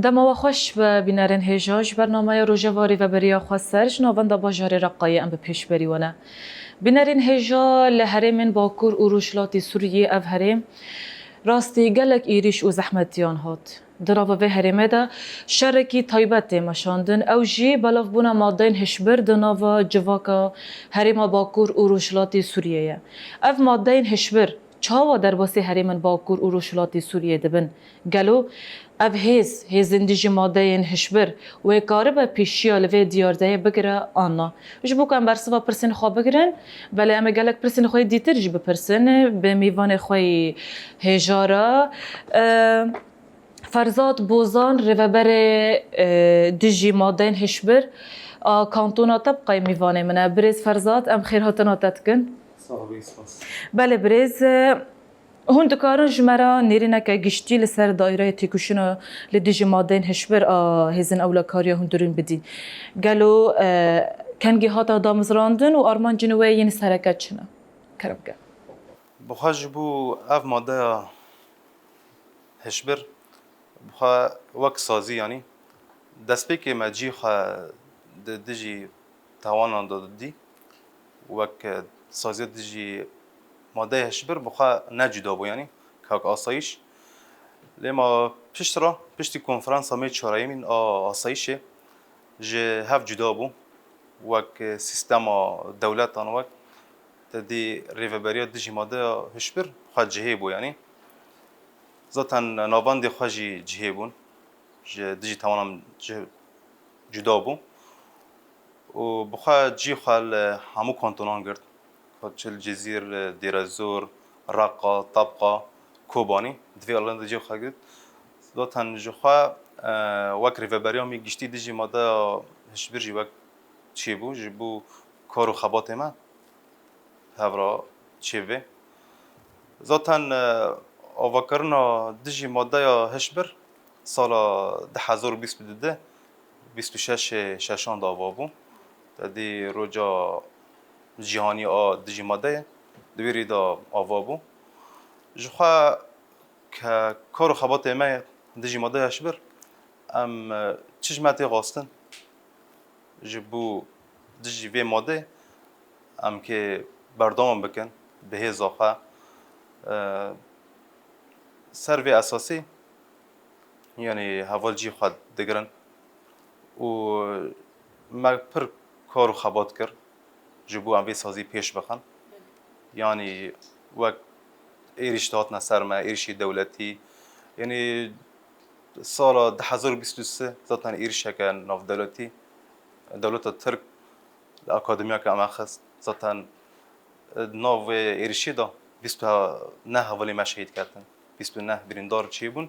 دما و خوش به بینرین هجاج برنامه روزواری و بریا خسرج نوانده باجار رقای ام به پیش بریونه. بینرین هجا لحرم باکور اروشلاتی سوریه اف هرم راستی گلک ایریش و زحمتیان هات. دراو و هرمه ده شرکی تایبت مشاندن او جی بلاف بونا مادین هشبر دناوا جواکا هرم باکور اروشلاتی سوریه. اف مادین هشبر چاوا در باسی هرم باکور اروشلاتی سوریه دبن گلو اف هیزندیجی ماده این هشبر و کاری به پیشیا لوی دیارده بگیره آنا. جبو کن برسوا پرسین خواب بگیرن ولی اما گلک پرسین خوی دیتر جی بپرسن به میوان خوی هجارا فرزاد بوزان روبر دیجی ماده این هشبر کانتونا تبقى میوانه منه برز فرزاد ام خیر هاتنا تتکن صاحبی سپاس. بله برز هون دکارن جمرا نیرینه که گشتی لسر دایره تیکوشنا لدیج مادین هشبر هزین اولا کاریا هون درین بدین گلو کنگی هاتا دامزراندن و آرمان جنوه یعنی سرکت چنه کربگه بخواج بو اف ماده هشبر بخوا وقت سازی یعنی دست که مجی خوا دجی توانان داد دی وقت سازی دجی ماده هشبر بخوا نجدا بو یعنی که آسایش لما پشتی کنفرانس همه چهارمین آسایشه جه هف جدا بو وقت سیستم دولت آن وقت تدی ریوبریا دجی ماده هشبر خوا جهه بو یعنی ذاتاً ناواند خواجی جهه بون دجی توانم جدا بو و بخوا جی خال همو کانتونان گرد چل جزیر دیرزور رقا طبقا کوبانی دوی الان دجی خوا گرد ذاتاً جخوا وک ریوبریا می گشتی دجی ماده هشبر جی وک چی بو جبو کارو خبات ما هورا چی بی ذاتاً آواکرنا دجی ماده هشبر سال 2022 26 داوا بو دی روجا جهانی دجی ماده دویری دا آوا بو جخوا که کارو خبات ما دجی ماده هشبر ام چشمتی غاستن جبو دجی وی ماده ام که بردام بکن به هزاخه سر اساسی یعنی حوال جی خود دگرن و ما پر کارو خبات کرد جبو ام وی سازی پیش بخن یعنی وقت ایریش داد نصر ما ایریشی دولتی یعنی سال 2023 ذاتن ایریش که ناف دولتی دولت ترک اکادمیا که امخست ذاتن ناو ایریشی دا 29 حوالی ما شهید کردن 29 بریندار چی بون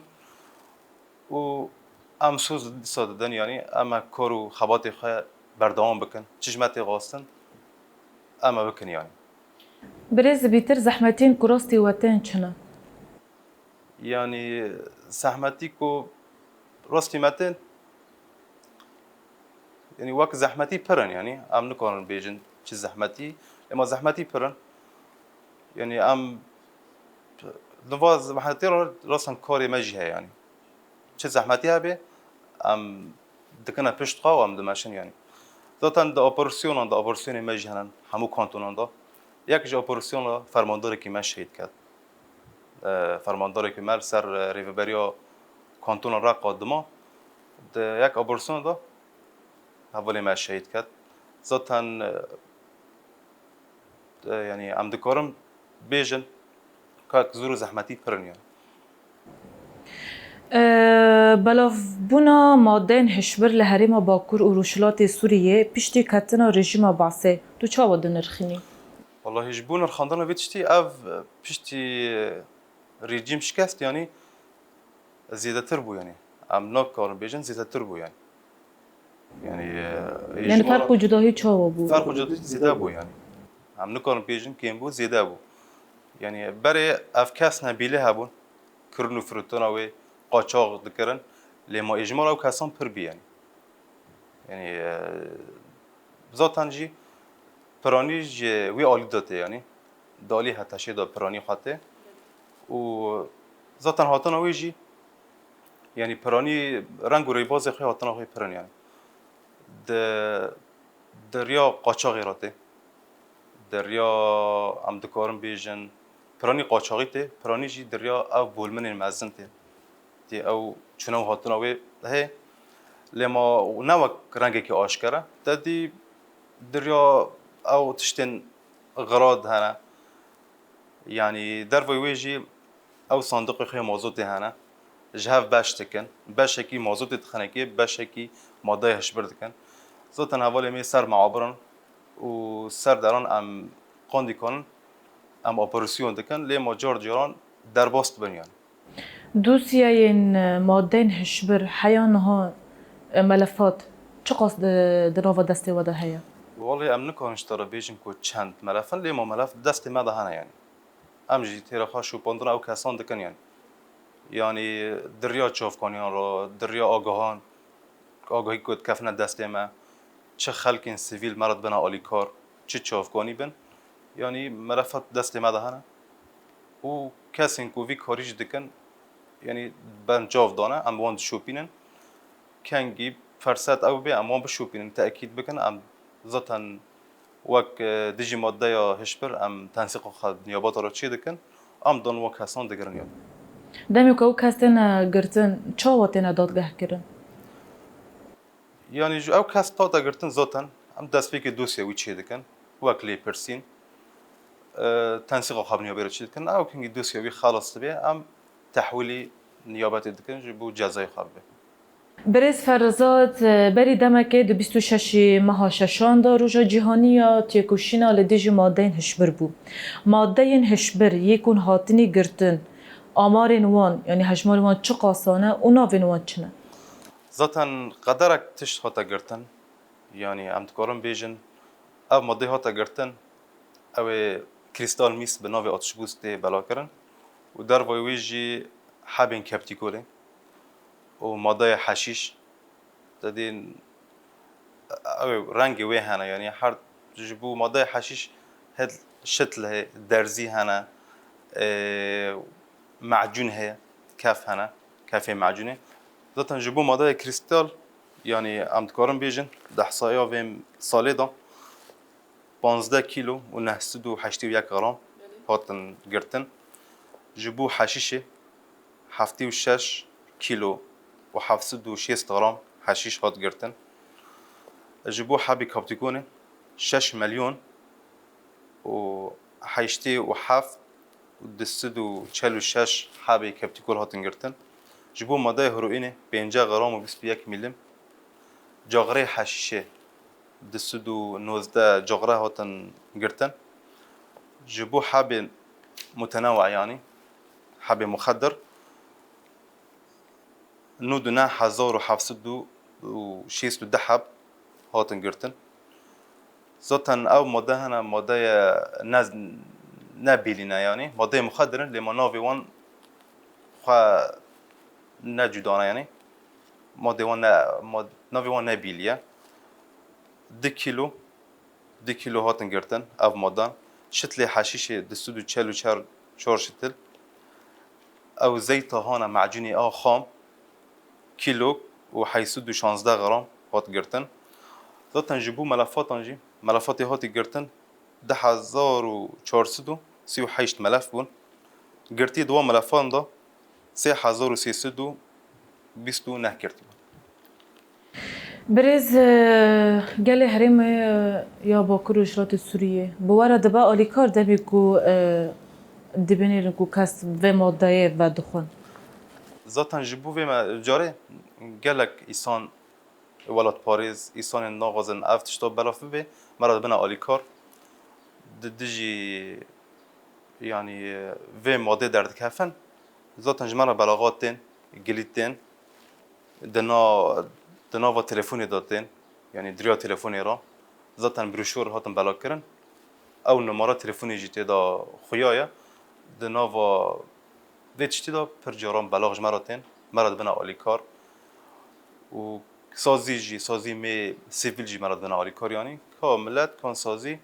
و ام سوز ساددن یعنی اما کارو خبات خواه بردوام بکن چشمتی غاستن اما بکن یعنی برز بیتر زحمتین کراستی وطن چنه یعنی زحمتی کو راستی متن یعنی وقت زحمتی پرن یعنی ام نکارن بیجن چه زحمتی اما زحمتی پرن یعنی ام نواز زحمتی راستن کاری مجیه یعنی چه زحمتی هبه ام دکنه پشت قاو ام دمشن یعنی ذاتن دا اپراسیون مجهنن همو کانتونان دا یک جا اپراسیون فرمانداری که من شهید کرد فرمانداری که مال سر ریوبریا کانتون را قادما یک اپراسیون دا حوالی من شهید کرد ذاتن یعنی ام دکارم بیجن که زور زحمتی پرن یعنی بلاف بونا مادین هشبر لحرم باکور اروشلات سوریه پیشتی کتنا رژیم باسه تو چاوا دنرخینی؟ والله هجبون الخاندان ویتشتی اف پشتی رژیم شکست یعنی زیاده تر بو یعنی ام نکارم بیجن زیاده تر بو یعنی یعنی فرق و جدایی چاوا بو؟ فرق و جدایی زیاده بو یعنی ام نکارم بیجن کیم بو زیاده بو یعنی برای اف کس نبیله هبون کرنو فروتونا و قاچاق دکرن لما اجمال او کسان پر بی یعنی ذاتن جی پرانی جی وی آلی داته یعنی دالی هتشه دا پرانی خاطه و ذاتن هاتن وی جی يعني براني رنگ و ریباز خوی هاتنا خوی پرن يعني دریا قاچاقی راته دریا ام دکارم بیجن پرانی قاچاقی ته پرانی جی دریا او بولمن مزن ته تی او چنو هاتنا وی ده لما نوک رنگی که آشکره دادی دریا او تشتن غراد هنه يعني در ویجی او صندوق خوی موضوع هنه جهاف باش تکن باش کی موضوع تخنکی باش کی ماده هشبر دکن زاتن حوالی می سر معابرن و سر دران ام قاندی کنن ام اپراسیون دکن لی ما جار جاران در باست بنیان دوسیه مادین هشبر حیانها ملفات چه قصد دنوا دستی وده هیا؟ والله ام نکنش ترا بیشم کو چند ملفن لی ما ملف دست ما دهانه يعني ام جی تیرا خاشو پاندن او کسان دکن يعني دریا چوف کنیان رو دریا آگاهان آگاهی کد کفن دست ما چه خلق سیویل مرد بنا آلی کار چه چوف کنی بن يعني ملفات دست ما دهانه و کسی کو وی کاریش دکن يعني بن جاف دانه ام وان شوپینن کنگی فرصت او به اما بشوپینن تأکید بکن ام ذاتن وک دیجی ماده یا هشبر ام تنسیق خد نیابات را چی دکن ام دان وک حسان دگرن یاد دمی که او کستن گرتن چه وقتی دادگاه کردن؟ يعني جو او کس تا دگرتن ذاتن ام دست بی که دوسیه وی چی دکن وک لی پرسین تنسيق خاب نيابة رشيد كن أو كن يدوس يبي خالص تبيه أم تحويلي نيابة دكن جبو جزاي خابه برز فرزاد بری دمکه دو 26 ماه ششان دا روژا جهانی یا تیکوشینا لدیج مادین هشبر بو ماده هشبر یکون هاتنی گرتن آمار وان یعنی هجمار وان چه قاسانه اونا وان چنه ذاتن قدرك تشت هاتا قرتن يعني أم تكارم بيجن أو ماده هاتا قرتن أو كريستال ميس بناوي آتشبوس تي بلا كرن و در ويجي حابين كابتيكولي و ماده حشيش تدين أو رنگ وی هنه يعني هر جبو ماده حشيش هاد شتل درزي هنه معجون هي كاف هنه كافي معجونه ذاتن جبو ماده كريستال يعني ام تكارم بيجن ده احصائيه ويم سالي دا 15 كيلو و 981 غرام هاتن گرتن جبو حشيشه 76 كيلو و 706 غرام حشيش هات گرتن جبو حابي كابتيكوني 6 مليون و حيشتي و حف و 246 حابي كابتيكول هاتن گرتن جبو ماده هروئینه 50 غرام و 21 میلیم جاغره حشیشه 219 جاغره هاتن گرتن جبو حب متنوع يعني حب مخدر 9760 حب هاتن گرتن ذاتن او ماده هنا ماده نبیلینه يعني ماده مخدر لما ناوی وان خواه نجدانه يعني ماده وان ناوی وان نبیلیه 2 كيلو هاتن گرتن او مادان شتل حشيش 244 شتل او زيت هانا معجوني خام كيلو و 816 غرام هات گرتن ذاتن جبو ملفات انجي ملفات هات گرتن 10438 ملف بون گرتی دو ملفان دا 3329 گرتی برز گله هرم یا باکر اشرات سوریه بواره دبا آلیکار دمی کو دبینیر کو کس و ماده و دخون ذاتن جبو و جاره گلک ایسان ولاد پاریز ایسان ناغازن افتشتا بلافه به مراد بنا آلیکار دجی يعني و ماده درد کفن ذاتن جمعنا بلاغات تین گلیت تین دنا و تلفونی دادن يعني دریا تلفونی را ذاتن بروشور هاتن بلا کرن او نماره تلفونی جیتی دا خویایا دنا و ویچتی دا پر جاران بلاغ مراتن مراد بنا آلی کار و سازی می سیویل جی مراد بنا آلی کار يعني کاملت کان سازی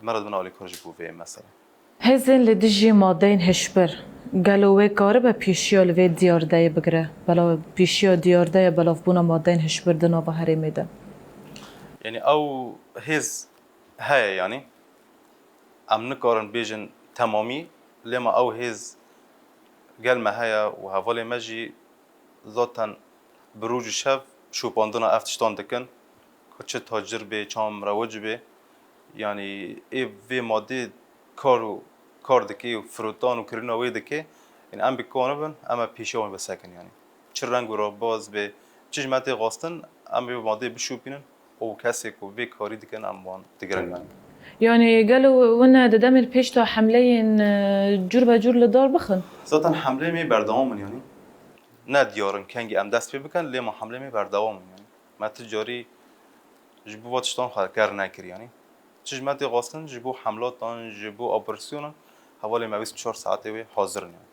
مراد بنا آلی کار جی بوه مثلا هزین لدیجی مادین هشبر گلوه کاره به پیشیا لوی دیارده بگره بلا پیشیا دیارده بلاف بونا مادین هشبر دنا و هری میده يعني او هز هاي يعني ام نكارن بيجن تمامي لما او هز قال ما هيا وهفالي ماجي ذاتن بروج شف شو باندنا افتشتان دكن كتش تاجر به چام رواج به يعني اي في ماده کار دکی و فروتان و کرنا وی دکی این ام بکانه بن اما پیشون بسکن يعني چه رنگ را باز به چه ماده قاستن ام به ماده بشوپینن او کسی کو به کاری دکن ام وان دگرن يعني يعني قالوا وانا دامر پیش تا حملين جور به جور لدار بخن ذاتا حمله می بردوام يعني نه دیارن کنگی ام دست بکن لیما حمله می بردوام يعني ما تجاری جبو واتشتان خواهد کار نکری يعني چه ماده قاستن جبو حملات آن جبو اپراسیون حوالی ما 24 ساعته و حاضرن يعني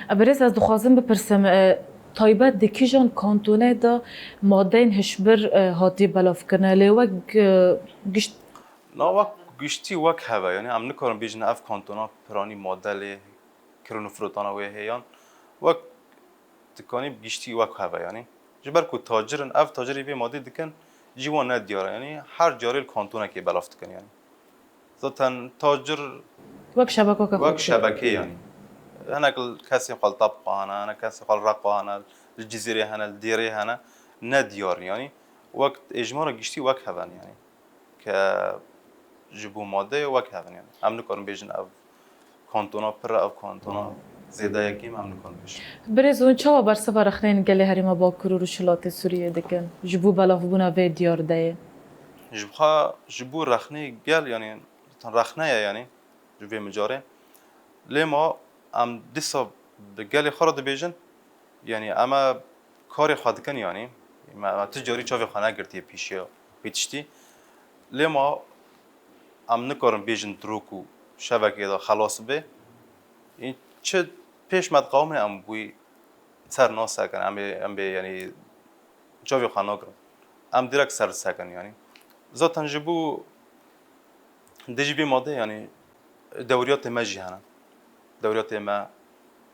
ابرز از دخوازم بپرسم تایبت دکی جان کانتونه دا مادین هشبر هاتی بلاف کنه لیوگ گشت نا وقت گشتی وقت هوا یعنی ام نکارم بیشتر اف کانتونا پرانی مدل کرونوفروتانا و هیان وقت تکانی گشتی وقت هوا یعنی جبر کو تاجرن اف تاجری به ماده دکن جوان ندیاره یعنی هر جاری کانتونا که بلافت کن یعنی ذاتن تاجر وگ شبکه که وقت خود شبکه یعنی هناك کسی قال طبقه هنا کسی قال رقه هنا الجزيرة هنا الديرة هنا نديار يعني وقت اجماع گشتی وقت هوا يعني ك جبو ماده وک هفن يعني ام نکارم بیشن او کانتونا پر او کانتونا زیاده یکی ام نکارم بیشن برز اون چه برسه برخنین گله هریما با کرور شلات سوریه دکن جبو بلاف بونا وی دیار ده جبو رخنه گل يعني رخنه يعني جبو مجاره لما ام دیسا گل خرد بیشن يعني اما کاری خواهد کن يعني ما تجاری چاوی خانه گرتی پیشیا بیتشتی لما ام نکارم بیشن دروکو شبکه دا خلاص به این چه پیش مد قوم ام بوی سر ناس سکن ام به یعنی جاوی خانه کرد ام دیرک سر سکن یعنی ذاتن جبو دجبی ماده یعنی دوریات مجی هنن دوریات ما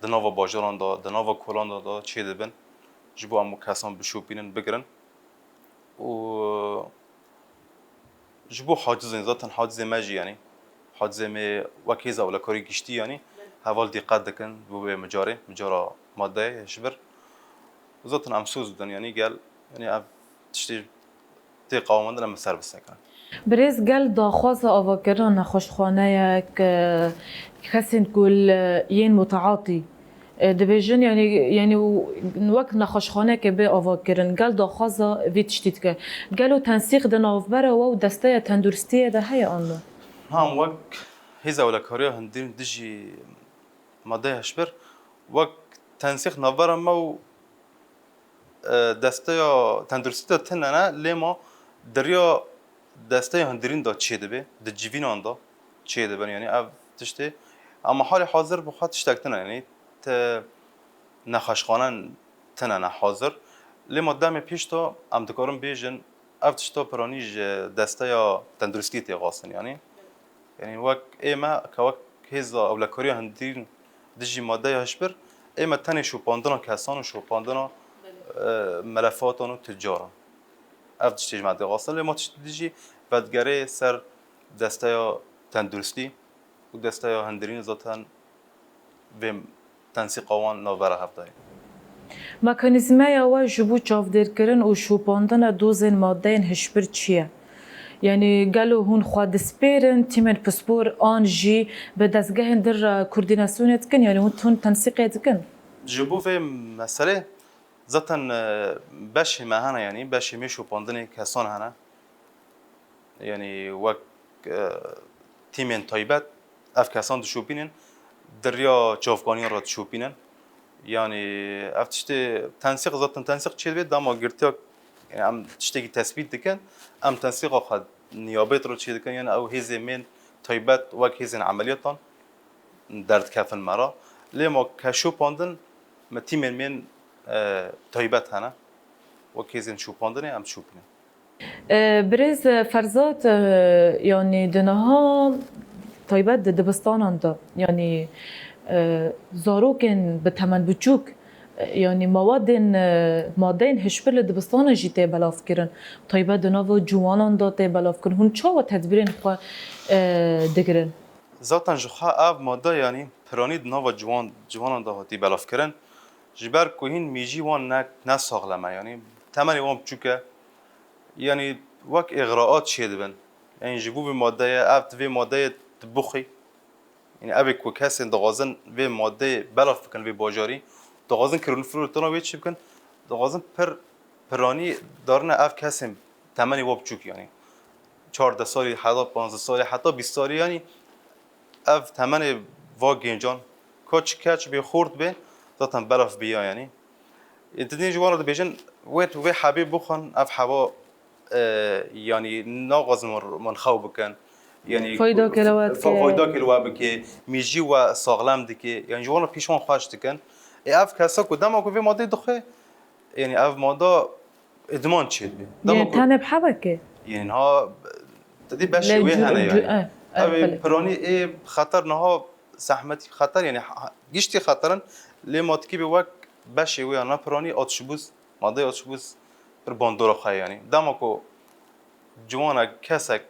دناوا باجران دا دناوا کلان دا چه دبن جبو ام کسان بشوپینن بگرن و جبو حاجزین ذاتن حاجز مجی یعنی حاجز می وکیزا ولا کاری گشتی یعنی حوال دقت دکن بو مجاره ماده شبر ذاتن امسوز بدن يعني قال يعني تشتي تي قوامند لما سر بسكن برز گل داخواز آواگران نخوشخانه یک کسی کل ین متعاطی دبیجن یعنی وقت نخوشخانه که به آواگران گل داخواز ویت شتید که گلو تنسیق دناف بره و دسته تندرستی ده های آنو هم وقت هزا ولا كوريا هندين دجي ماده هشبر وقت تنسيق نظر ما دسته تندرستی تننا لما دریا دسته هندرین دا چه دبه د جیوین آن دا چه دبن یعنی اف تشته اما حال حاضر بخواد تشتکتن یعنی ت نخشخانه تننا حاضر لما دم پیش تا ام دکارم بیجن اف تشتا پرانیج دسته یا تندرستی تیغاستن یعنی وقت ایما که وقت هزا اولکاری هندرین دجی ماده هشبر ایما تنی شوپاندنا کسان و شوپاندنا ملفاتان و تجاران افتش تیج ماده غاصن لما تشتیجی ودگره سر دسته یا تندرستی و دسته یا هندرین ذاتن و تنسیق آوان نوبره هفته مکانیزمه یا و جبو چافدر کرن و شوپاندن دوزن ماده هشبر چیه؟ یعنی گلو هون خواد سپیرن تیمن پسپور آن جی به دستگاه در کوردیناسیونت کن یعنی هون تون تنسیقیت کن جبو في مسألة ذاتن باش ما هنا يعني باش مشو باندني كسان هنا يعني وك تيمين طيبات اف كسان دشوبينن دريا چوفقاني را دشوبينن يعني افتشتي تنسيق ذاتن تنسيق چه بيد دما گرتيا يعني ام تشتكي تثبيت دكن ام تنسيق اخد نيابت رو چه دكن يعني او هزي من طيبات وك هزين عملياتن درد كفن مرا لما كشو باندن ما تيمين من طيبات هنا وكيزن شو باندني ام شو بني. برز فرزات يعني دنها تایبەت دبستانان دا یعنی زاروکن به تمن بچوک یعنی مادین هشبر لدبستان جی تی بلاف کرن تایبەت دناو جوانان دا تی بلاف کرن هون چا و تدبیرین خواه دگرن ذاتن جخوا اف ماده یعنی پرانید ناو جوانان دا هاتی بلاف کرن جبر کوهین میجی وان نه ساغلمه یعنی تمنی وان بچوکه یعنی وک اغراءات شید بن یعنی جبو به ماده اف وی ماده تبخی یعنی ابی کو کسی دغازن وی ماده بلاف بکن وی باجاری دغازن کرون فرو تنا وی چی بکن دغازن پرانی دارن اف کسی تمنی واب چوک یعنی 14 سالی حتی 15 سالی حتی 20 سالی یعنی اف تمن وا گنجان کچ به خورد به ذاتن بلاف بیا یعنی انتدین جوان رو بیشن وی حبیب بخون اف هوا یعنی ناغاز من خو بکن یعنی فایده کلوات بکی میجی و ساغلم دکی یعنی جوان پیشوان خواهش دکن اف کسا کدام اکو وی ماده دخه یعنی اف ماده ادمان چید بی یعنی تنب حبکه یعنی ها تدی بشه وی هنه یعنی اوی پرانی ای خطر نها زحمتی خطر یعنی گشتی خطرن لیمات کی به وقت بشه وی انا پرانی آتشبوز ماده آتشبوز پر باندورا خواهی یعنی دما کو جوانا کسک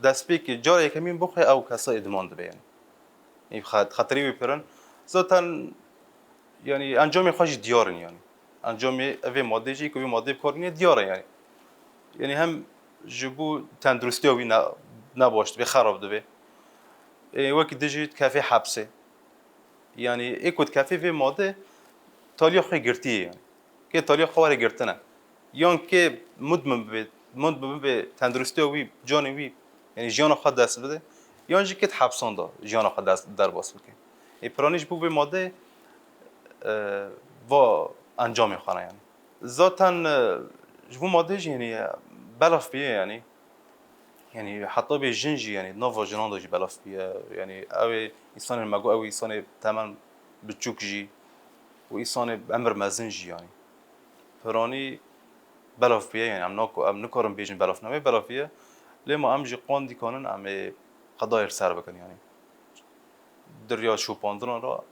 دست بی که جاره کمین بخواه او کسا ادمان ده یعنی این خطری وی پرن ذاتن یعنی انجام خواهش دیارن یعنی انجام اوی ماده جی که وی ماده بکارنی دیاره یعنی هم جبو تندرستی وی نباشت به خراب ده وقتی دیجیت کافی حبسه یعنی اکود کافی وی ماده تالیا خوی گرتیه یعنی که تالیا خواره گرتنه یان که مدمن به تندرستی وی جان وی یعنی جان خود دست بده یان جی که حبسان دا جان خود دست در باس بکن پرانیش بو به ماده و انجام خانه یعنی ذاتن جبو ماده یعنی بلاف بیه یعنی حتی به جنجی یعنی نو جنان داشت بلاف بیه یعنی اوی انسان مگو اوی انسان تمام بچوک جی و انسان امر مزن جی یعنی پرانی بلاف بیه یعنی ام نکارم بیجن بلاف نمی بلاف بیه لما ام جی قان دی کنن ام قضای سر بکن یعنی دریا شوپاندران را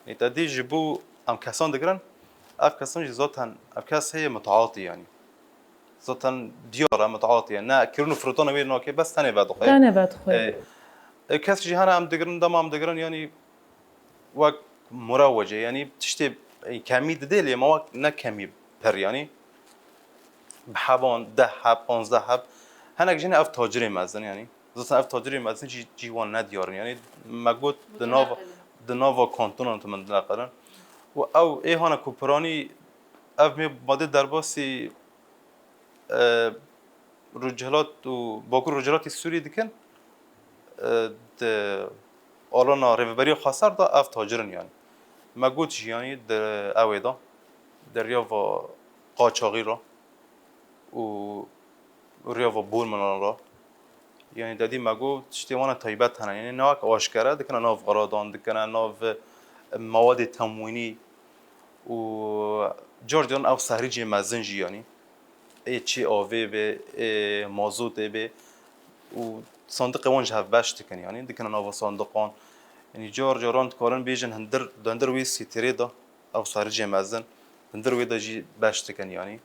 یعنی تدی جبو ام کسان دگرن اف کسان جی ذاتن اف کس هی متعاطی یعنی ذاتن دیاره متعاطیه نه کرون فروتان ویر ناکه بس تنه بعد خواه تنه بعد خواه کس جهان هم دگرن دام هم دگرن یعنی وقت مروجه یعنی تشتی کمی دیلی ما وقت نه کمی پر یعنی بحبان 10 حب 15 حب هنگ جنه اف تاجری مزن یعنی ذاتن اف تاجری مزن جیوان ندیارن یعنی مگود دناوا کانتون تو من نقرن و او ای هانا کوپرانی اف می ماده درباسی رجالات و باکو رجالات سوری دکن آلانا ریوبری خاصر دا اف تاجرن یعنی مگود یعنی در اویدا دریا و قاچاقی را و ریا و بول منان را یعنی دادی مگو تشتیوان تایبت هنن یعنی نوک آشکره دکنن ناو قرادان دکنن ناو مواد تموینی و جورجان او سهریجی مزنجی یعنی چی آوه به مازوت به و صندوق وانج هف باش دکن یعنی دکنن آوا صندوقان یعنی جورجان کارن بیجن هندر وی سیتری دا او سهریجی مزن هندر وی دا جی باش دکن یعنی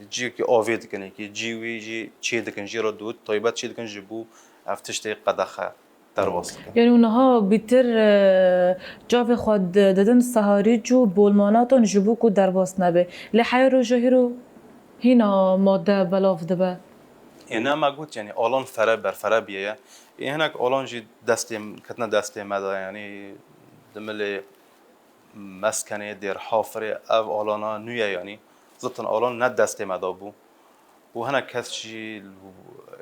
جی که آوه دکنه که جی وی جی چی دکن جی را دود تایبت چی دکن جبو افتشت قدخه در واسه یعنی اونها بیتر جاو خود دادن سهاری جو بولماناتون جبو کو در واس نبه لحی رو جهی رو هینا ماده بلاف دبه اینا مگوت یعنی آلان فره بیه این هنک آلان جی کتنا دستی مده یعنی دمل مسکنه در حافره او آلانا نویه یعنی ضبطن آلان نه دستی مده بو و هنک کس جی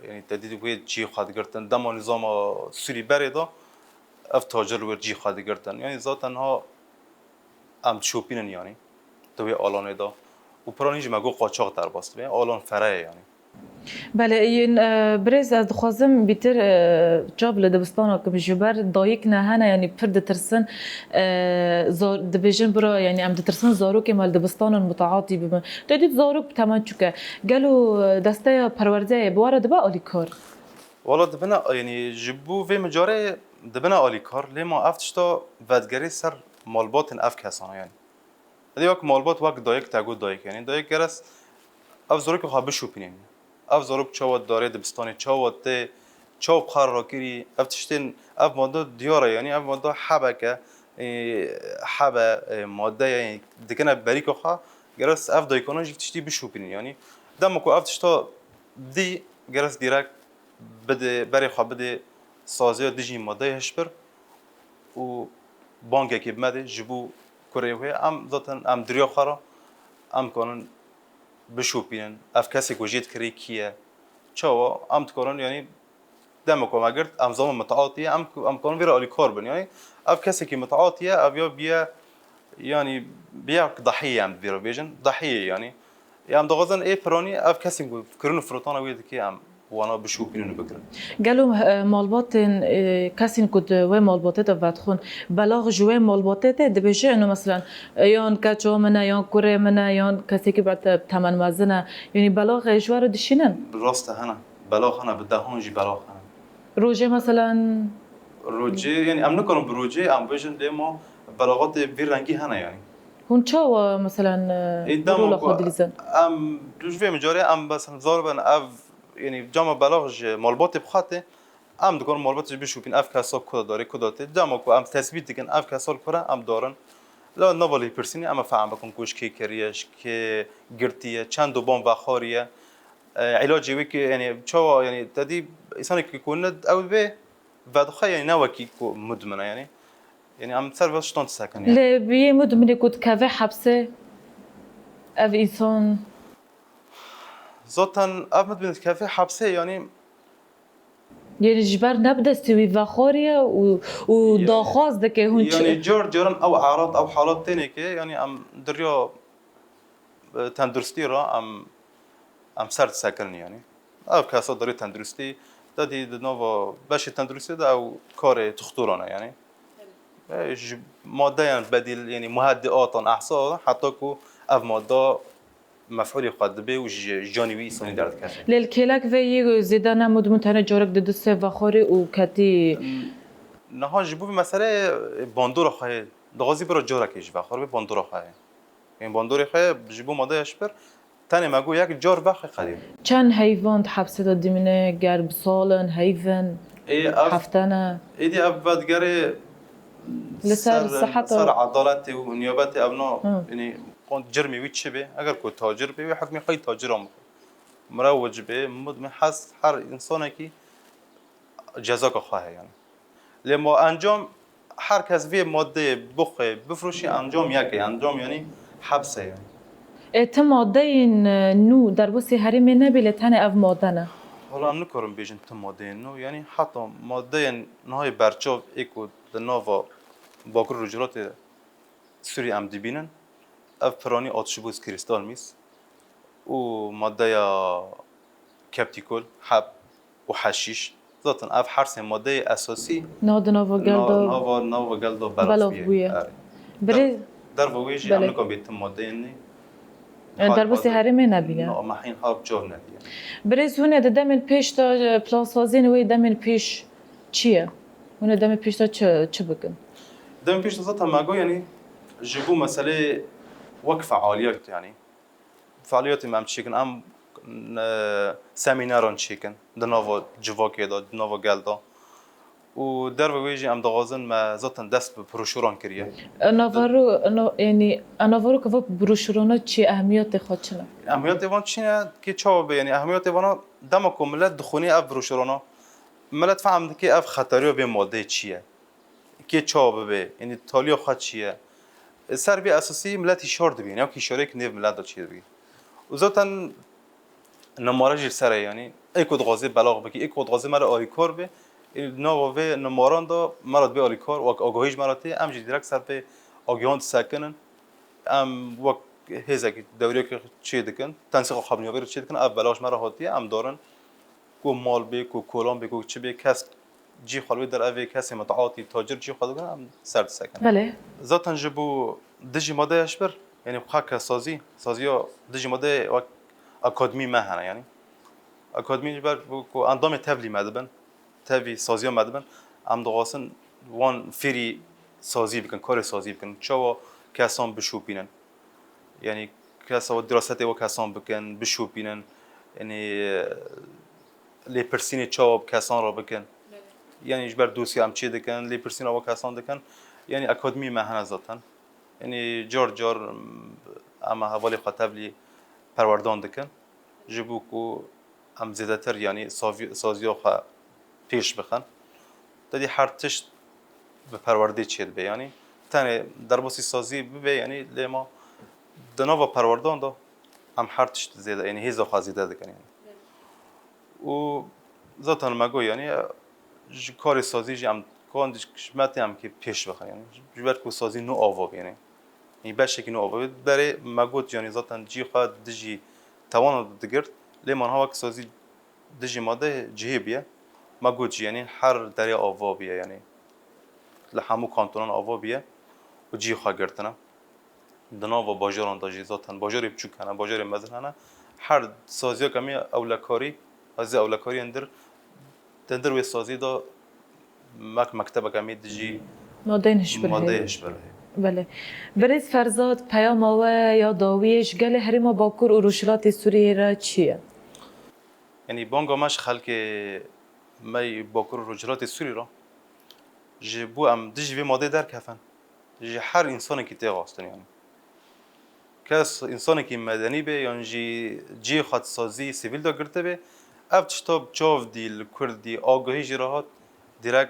یعنی تدید وید جی خواهد گرتن دما نظام سوری بره دا اف تاجر وید جی خواهد گرتن یعنی ذاتن ها ام چوپینن یعنی توی آلانه دا و پرانیج مگو قاچاق در باست بین آلان فره یعنی بله این برز از خوازم بیتر جاب لدبستان که بجبر دایک نه هنه یعنی پر دترسن دبیجن برا یعنی ام دترسن زارو که مال دبستان متعاطی بمن دادید زارو تمام چکه گلو دسته پرورده بواره دبا آلی کار والله دبنا يعني جبو في مجاري دبنا آلیکار لیما افتش تا ودگری سر مالبات اف کسانه يعني هذه وقت مالبات وقت دایک تاگو دایک يعني دایک گرس اف زورك خا بشوپینین اف زورك چاوت داره دبستانی چاوت ته چاو بخار راکری اف تشتین اف ماده دیاره يعني اف ماده حبکه حبه ماده يعني دکنه بریکو خا گرس اف دایکانا جی تشتی بشوپینین يعني دمکو اف تشتا دی گرس دیرک بده برای خواب بده سازی دیجی ماده هشبر و بانک که بمده جبو کره ام ذاتن ام دریا خرا ام کنن بشوپینن اف کسی گوجیت کری کیه چاوا ام تکرن یعنی دمکو مگرد ام زمان متعاطیه ام کنن ویرا علی کار بن یعنی اف کسی که متعاطیه اویا بیا يعني بياك ضحيه ام بيرو بيجن ضحيه يعني ام دغزن اي بروني اف كاسين كرون فروتانا ويدكي ام وانا بشوف بينو بكره قالوا مالباتن كاسين كود وين مالباتات فاتخون بلاغ جوين مالباتات دبيجي انه مثلا يون كاتشو منا يون كوري منا يون كاسيكي بعد بتمن مازنه يعني بلاغ جوار دشينن بالراسته هنا بلاغ هنا بدهون جي بلاغ هنا روجي مثلا روجي يعني ام نكون بروجي ام بيجن ديمو بلاغات في رنگي هنا يعني هون تشاو مثلا رولا خود ليزن ام دوش في مجاري ام بس زاربن اف يعني جامع بلاغ مالبات بخاطه ام دکان مالبات بشوفین اف کسا کد داره کداته جامع کو ام تثبیت کن اف کسال کره ام دارن لا نوالی پرسینی اما فهم بکن کوش کی کریش که گرتیه چند دو بام بخاریه علاجی وی که یعنی چوا یعنی تدی انسانی که کند او به بعد يعني نوكي مدمنه يعني ام تصير بس شلون تسكن يعني لا بي مدمنه كنت كافي حبسه اف انسان ذاتا اف مدمنه كافي حبسه يعني جبر نبدا استوي فخوريا وداخاز دك هون يعني جورن او اعراض او حالات ثانيه يعني ام دريو تندرستي را ام سرد سكن يعني او كاسه دري تندرستي دادي نوفا باش تندرستي دا او كاري تخطرنا يعني ماده يعني بديل يعني مهدئات اعصاب حتى كو اف ماده مفعول قد به وجانبي انساني درد كاشه للكيلاك في زيدانا مدمن تانا جورك دد سفخوري وكتي نها جبو مساله باندور خای دغازی برو جورك ايش بخور باندور خای این باندور خای جبو ماده اشبر تاني ماگو یک جار بخ قدیم چند حیوان حبس دادی منه گرب سالن حیوان هفتانه ایدی ابدگری لسر صحت سر عدالت و نیابت ابنا یعنی قند جرمی وی چه به اگر کو تاجر به حکمی خی تاجرام مروج به مدمن حس هر انسانی که جزا که خواهد يعني لما انجام هر کس وی ماده بخه بفروشی انجام یکی انجام یعنی حبسه يعني ات ماده این نو در بسی هریم نبیله تنه اف ماده نه حالا نکارم بیشتر تو ماده نو یعنی حتی ماده نهای برچاو اکو دنوا باکر رجولات سوری ام دیبینن اف پرانی آتشبوز کریستال میس و ماده کپتیکول حب و حشیش ذاتن اف هر ماده اساسی ناد نوا گلدا نوا گلدا بلافیه بری در واقعیش ام نکام بیت ماده نی در بسی هریم نبیله نه محین حاب جور ندیه برز هونه دمن پیش تا پلان سازین وی دمن پیش چیه هونه دمن پیش تا چه بکن دمن پیش ذاتها ماگو يعني جبو مساله وقف فعاليات يعني فعاليات ما تشيكن ام سيمينارون تشيكن دنوفو جواكي دا دنوفو قالدا و در ويجي ام دغازن ما ذاتن دست بروشوران كريه نافارو يعني نافارو كفو بروشورنا چی اهمیت خودشنه اهمیت وان چینه که چاو يعني اهمیت وانا دمكم ملت دخوني اف بروشورانا ملت فهم که اف خطریو به ماده چیه که چاو به يعني تالیا خود چیه سر بی اساسی ملت اشاره دبین یا که اشاره کنه ملت داشته دبین و ذاتن نمارج سر یعنی ایکود غازی بلاغ بکی ایکود غازی مرا آلیکار به نو و نماران دا مرا به آلیکار و آگاهیش مرا تی ام جدی سر به آگاهان سکنن ام وقت هزا که دوری که چی دکن تنسیق خبرنیا بر چی دکن اب بلاغش مرا هاتی ام دارن کو مال به کو کلام به کو چی به کس جی خالوی در اوی کسی متعاطی تاجر جی خالو کنم سرد سکن بله ذاتن جبو دجی ماده اشبر يعني بخاك سازي ها دجي ماده اكاديمي ما هنا يعني اکادمی بر کو اندام تبلی مدبن تبی سازی مدبن ام دقاسن وان فری سازی بکن کار سازی بکن چوا کسان بشوپینن یعنی کسا دراست و کسان بکن بشوپینن یعنی لی پرسین چوا کسان را بکن یعنی جبر دوستی ام چی دکن لی پرسین و کسان دکن یعنی اکادمی مهن ذاتن یعنی جار جار اما حوالی خاطب لی پروردان دکن جبو کو ام زیاده تر یعنی سازی خو پیش بخن دادی هر تشت به پرورده چید به یعنی تنه در باسی سازی به یعنی لیما دنوا پروردان دو هم هر تشت زیاده یعنی هیزا خو زیاده دکن یعنی و ذاتن مگو یعنی کار سازی جم کان کشمتی هم که پیش بخن یعنی جبر کو سازی نو آوا یعنی این باشه که نو آوا برای مگوت یعنی ذاتن جی خود دجی توان دگرد لیمان ها وقت سازی دجی ماده جهی بیه مگوت یعنی هر دریا آوا بیه یعنی لحمو کانتونان آوا بیه و جی خود گرتنه دنا و باجران داجی ذاتن باجری بچوک هنه باجری مزن هنه هر سازی کمی اولکاری از اولکاری اندر و سازی دا مکتب کمی دجی ماده هشبره ماده هشبره بله برز فرزاد پیام و یا داویش گل هرما باکور و روشلات سوریه را چیه؟ یعنی بانگامش خلک می باکور رجلات سوری را جبو ام دجی ماده در کفن جی هر انسانی که تیغاستن یعنی کس انسانی که مدنی به یعنی جی خود سازی سیویل دا گرته به اف چطاب چاو دیل کردی آگاهی جراحات دیرک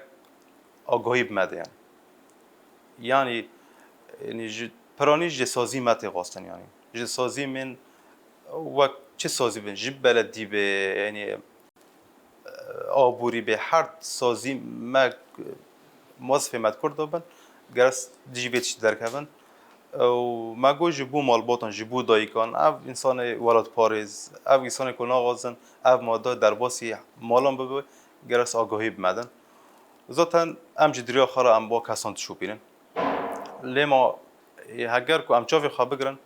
آگاهی بمده یعنی پرانی جی سازی ما تیغاستن یعنی جی سازی من و چه سازی بین جی بلدی به یعنی آبوری به هر سازی ما موظف مد کرده بن گرس دیجی بیتش درکبن و ما گوی جبو مالباتان جبو دایکان او انسان ولاد پاریز او انسان که ناغازن او ماده در باسی مالان ببوی گرس آگاهی بمدن ذاتن ام جدریا خارا ام با کسان تشوپینن لیما هگر که ام چاوی خواه بگرن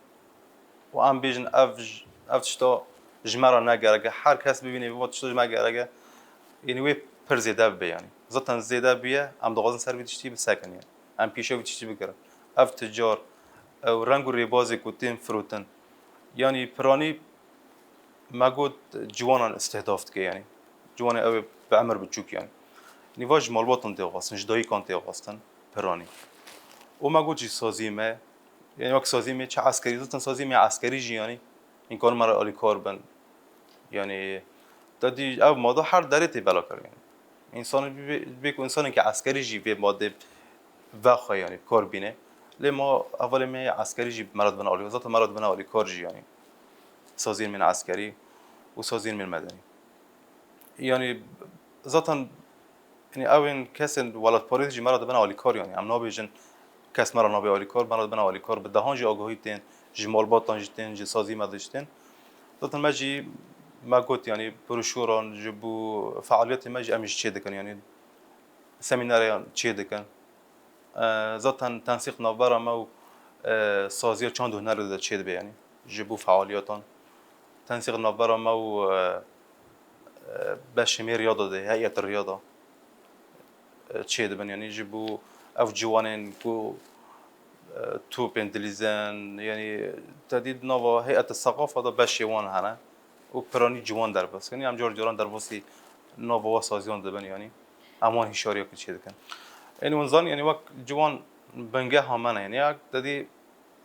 و ام بیجن او تشتا جمرا نگرگه هر کس ببینه و تشتا جمرا گرگه یعنی وی پر زیده بی یعنی ذاتن زیده بیه ام دغازن سر بیتشتی بسکن یعنی ام پیشو بیتشتی بگرن اف تجار او رنگ و ریبازی کتیم فروتن یعنی پرانی مگود جوانان استهدافت که یعنی جوان او به عمر بچوک یعنی نیواج مالباتن تیغاستن جدایی کان تیغاستن پرانی او مگود جی سازی ما یعنی وقت سازی ما چه عسکری ذاتن سازی ما عسکری جی یعنی این کار مرا آلی کار بن یعنی دادی او ماده هر دریتی بلا کر یعنی انسان بیکو انسانی که عسکری جی به ماده وقت یعنی کار بینه لما اول می عسکری جی مرد بنا آلی ذات مرد بنا آلی کار جی یعنی سازین من عسکری و سازین من مدنی یعنی ذاتن یعنی اون کسی ولاد پاریز جی مرد بنا آلی کار یعنی ام نابیجن کس مرد نابی آلی کار مرد بنا آلی کار به دهان جی آگاهی تین جی مالباتان جی تین جی سازی مدشتین ذاتن مجی ما قلت يعني بروشوران جبوا فعاليات ما جي امش تشي دكن يعني سيميناريان تشي دكن ذاتن تنسيق نوبرا ما سازيا چند هنر ده تشي دبي يعني جبوا فعالياتان تنسيق نوبرا ما بشمي رياضه ده هيئه الرياضه تشي دبن يعني جبوا اف جوانين كو تو بندليزان يعني تديد نوفا هيئه الثقافه ده بشيوان هنا و پرانی جوان در بس یعنی هم جور جوران در باسی نووا سازیان دبن یعنی امان هشاریا که چه دکن یعنی اونزان یعنی وقت جوان بنگه همانه یعنی دادی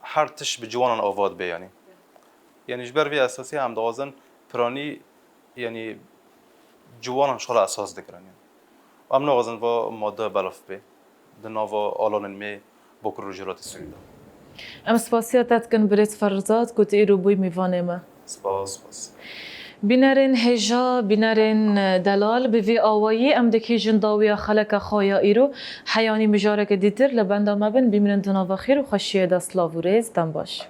هر تش به جوانان آواد به یعنی جبر وی اساسی هم دوازن پرانی یعنی جوانان شغل اساس دکرن یعنی و هم نوازن و ماده بلاف به دنوا آلان می بکر رجالات سوریدا ام سپاسیاتت کن برید فرزاد کت ایرو بوی میوانه ما سپاس بینرین هجا بینرین دلال به وی آوایی ام دکی جنداوی خلق خایا ایرو حیانی مجارک دیتر لبنده مبن بیمرن دناو خیر و خشیه دست لاوریز دم باش